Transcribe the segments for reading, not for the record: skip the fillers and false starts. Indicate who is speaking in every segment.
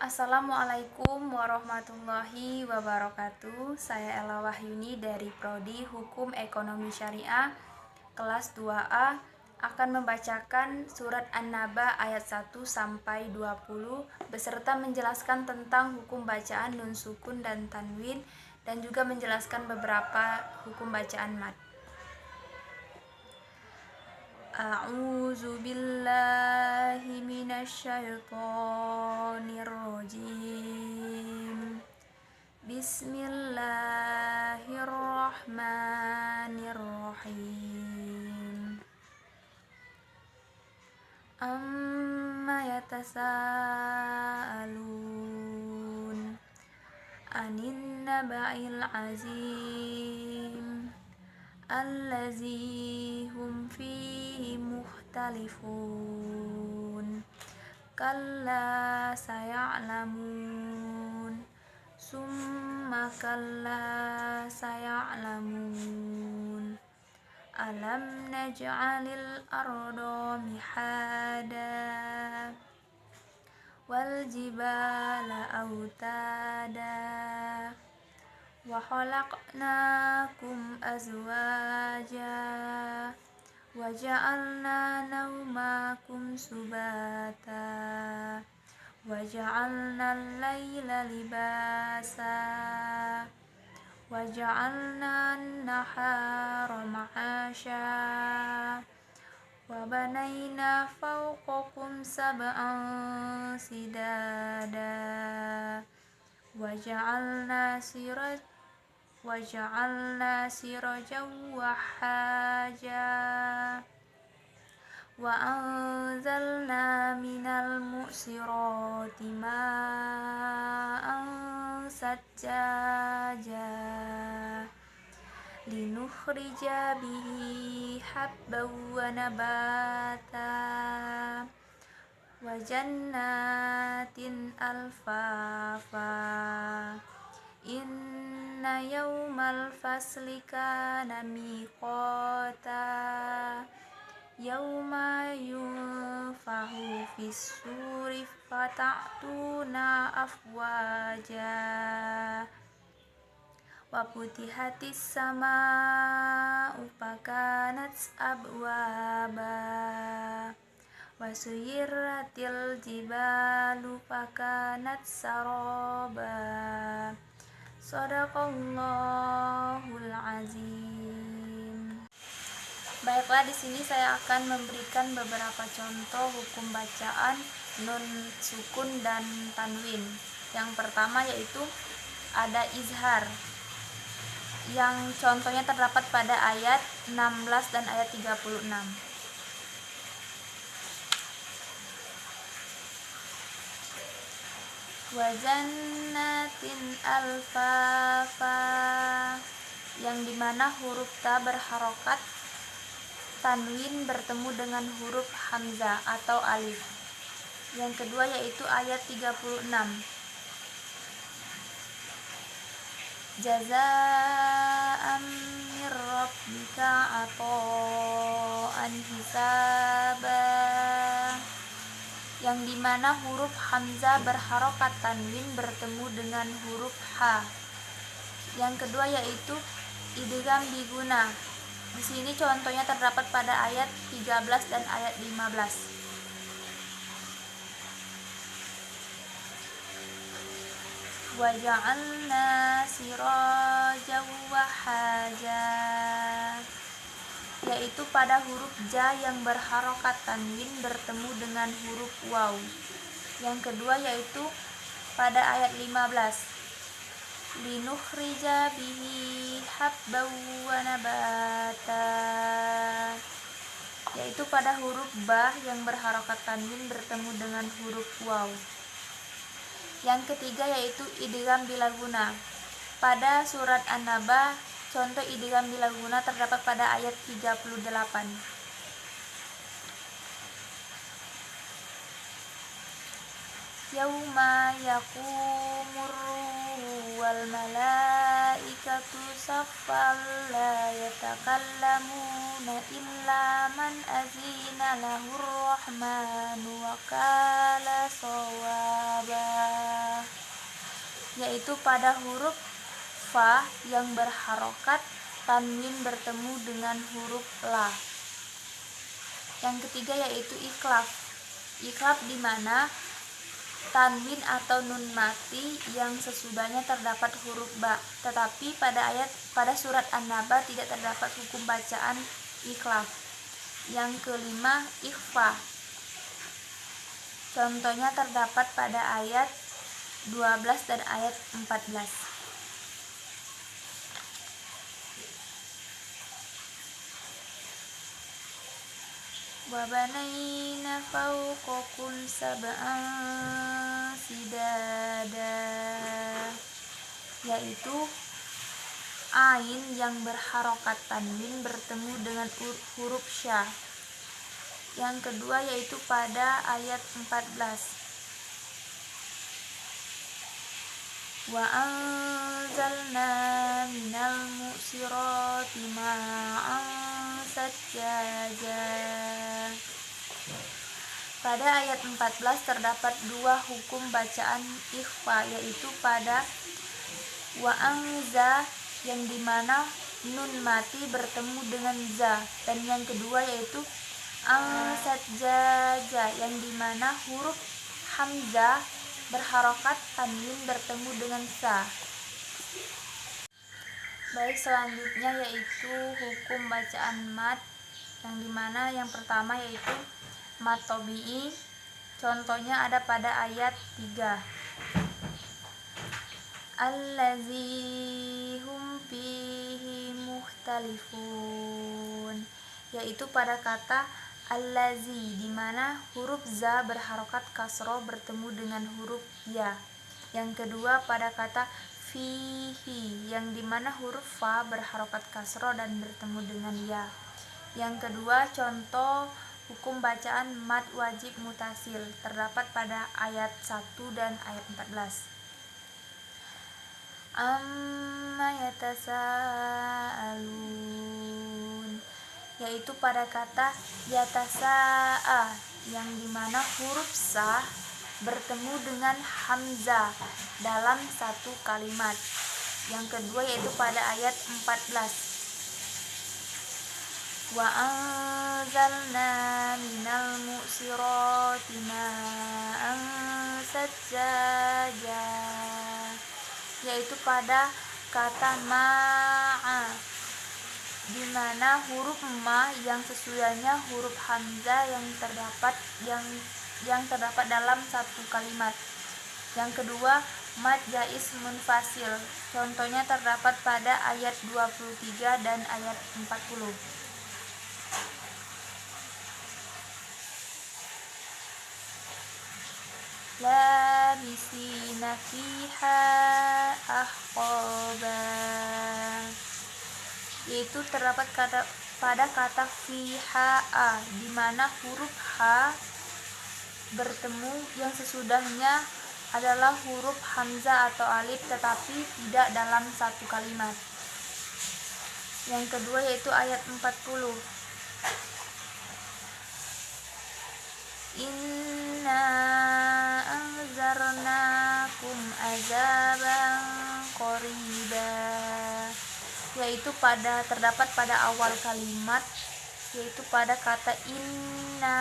Speaker 1: Assalamualaikum warahmatullahi wabarakatuh. Saya Ella Wahyuni dari Prodi Hukum Ekonomi Syariah kelas 2A akan membacakan surat An-Naba ayat 1 sampai 20 beserta menjelaskan tentang hukum bacaan nun sukun dan tanwin dan juga menjelaskan beberapa hukum bacaan mad. A'udzu billahi minasyaitonir rajim. Bismillahirrahmanirrahim. Amma yatasaalun anin naba'il azim allazi hum fihi mukhtalifun kalla saya'lamun summa kalla saya'lamun alam naj'alil arda mihada wal jibala autada wa khalaqnakum azwaja wa ja'alna naumakum subata wa ja'alna al-laila libasa wa ja'alna an-nahara ma'asha wa banayna fawqakum sab'an sidada wa ja'alna sirajan wahaja wa anzalna minal mu'sirati ma'an sajjaja linukhrija bihi habban wa nabata wa jannatin alfafa inna yawmal fasli kana miqata yawma yunfahu fis-suri fata'tuna afwaja wa putihatis sama'u fakanat abwaba wa suyiratil jibalu fakanat saraba. Shadaqallahul azim. Baiklah, di sini saya akan memberikan beberapa contoh hukum bacaan nun sukun dan tanwin. Yang pertama yaitu ada izhar, yang contohnya terdapat pada ayat 16 dan ayat 36. Wa jannatin alfafa, yang dimana huruf ta berharokat, tanwin bertemu dengan huruf hamzah atau alif. Yang kedua yaitu ayat 36. Jazaa'an mir rabbika ata'an hisaba, yang dimana huruf hamzah berharokat tanwin bertemu dengan huruf ha. Yang kedua yaitu idgham diguna. Di sini contohnya terdapat pada ayat 13 dan ayat 15. Wa ja'alna sirajan wahaja, yaitu pada huruf ja yang berharokat tanwin bertemu dengan huruf waw. Yang kedua yaitu pada ayat 15. Linukhrija bihi habban wa nabata, yaitu pada huruf ba yang berharokat tanwin bertemu dengan huruf waw. Yang ketiga yaitu idgham bilaguna. Pada surat An-Naba, contoh idgham bilaguna terdapat pada ayat 38. Yauma yaqumur ruhu wal malaikatu saffan la yatakallamuna illa man azina lahur rahmanu wa qala shawaba. yaitu pada huruf fa yang berharokat tanwin bertemu dengan huruf la. Yang ketiga yaitu iklaf. Iklaf di mana tanwin atau nun mati yang sesudahnya terdapat huruf ba, tetapi pada surat An-Naba tidak terdapat hukum bacaan iklaf. Yang kelima, ikhfa. Contohnya terdapat pada ayat 12 dan ayat 14. Wabanaina fawqakum sab'an sidada, yaitu ain yang berharokat tanwin bertemu dengan huruf sya. Yang kedua yaitu pada ayat 14. Wa anzalna minal mu'sirati ma'an sajjaja. Pada ayat 14 terdapat dua hukum bacaan ikhfa, yaitu pada wa anza yang dimana nun mati bertemu dengan za, dan yang kedua yaitu sajjaja yang dimana huruf hamzah berharokat tanwin bertemu dengan sa. Baik, selanjutnya yaitu hukum bacaan mad, yang dimana yang pertama yaitu mad tobi'i. Contohnya ada pada ayat 3. Allazi hum fihi mukhtalifun, yaitu pada kata allazi di mana huruf za berharokat kasroh bertemu dengan huruf ya. Yang kedua pada kata fihi yang dimana huruf fa berharokat kasroh dan bertemu dengan ya. Yang kedua contoh hukum bacaan mad wajib mutasil terdapat pada ayat 1 dan ayat 14. Amma yatasa'alun, yaitu pada kata yatasa'a yang dimana huruf sa bertemu dengan hamzah dalam satu kalimat. Yang kedua yaitu pada ayat 14. Wa anzalna minal mu'sirati ma'an sajjaja, yaitu pada kata ma'a di mana huruf ma yang sesudahnya huruf hamzah yang terdapat dalam satu kalimat. Yang kedua, mad jaiz munfasil. Contohnya terdapat pada ayat 23 dan ayat 40. Labisina fiha ahqaba, yaitu terdapat pada kata fiha a di mana huruf ha bertemu yang sesudahnya adalah huruf hamzah atau alif tetapi tidak dalam satu kalimat. Yang kedua yaitu ayat 40. Inna anzarnakum azaban qariba, yaitu terdapat pada awal kalimat, yaitu pada kata inna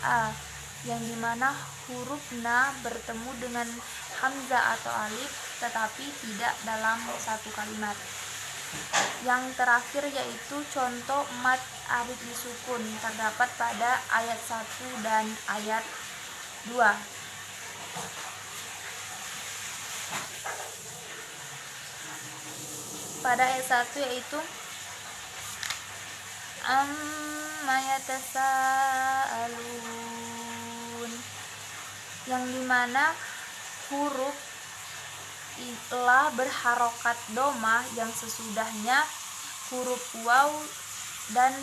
Speaker 1: a yang dimana huruf na bertemu dengan hamzah atau alif tetapi tidak dalam satu kalimat. Yang terakhir yaitu contoh mad alif disukun terdapat pada ayat 1 dan ayat 2. Pada ayat 1 yaitu amma yatasaalun, yang dimana huruf la berharokat doma yang sesudahnya huruf waw dan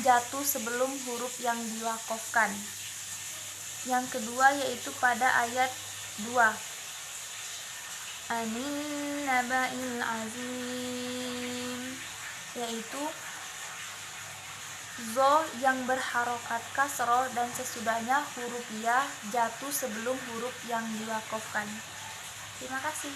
Speaker 1: jatuh sebelum huruf yang diwakofkan. Yang kedua yaitu pada ayat 2. Anin naba'il azim, yaitu zo yang berharokat kasroh dan sesudahnya huruf ya jatuh sebelum huruf yang diwakofkan. Terima kasih.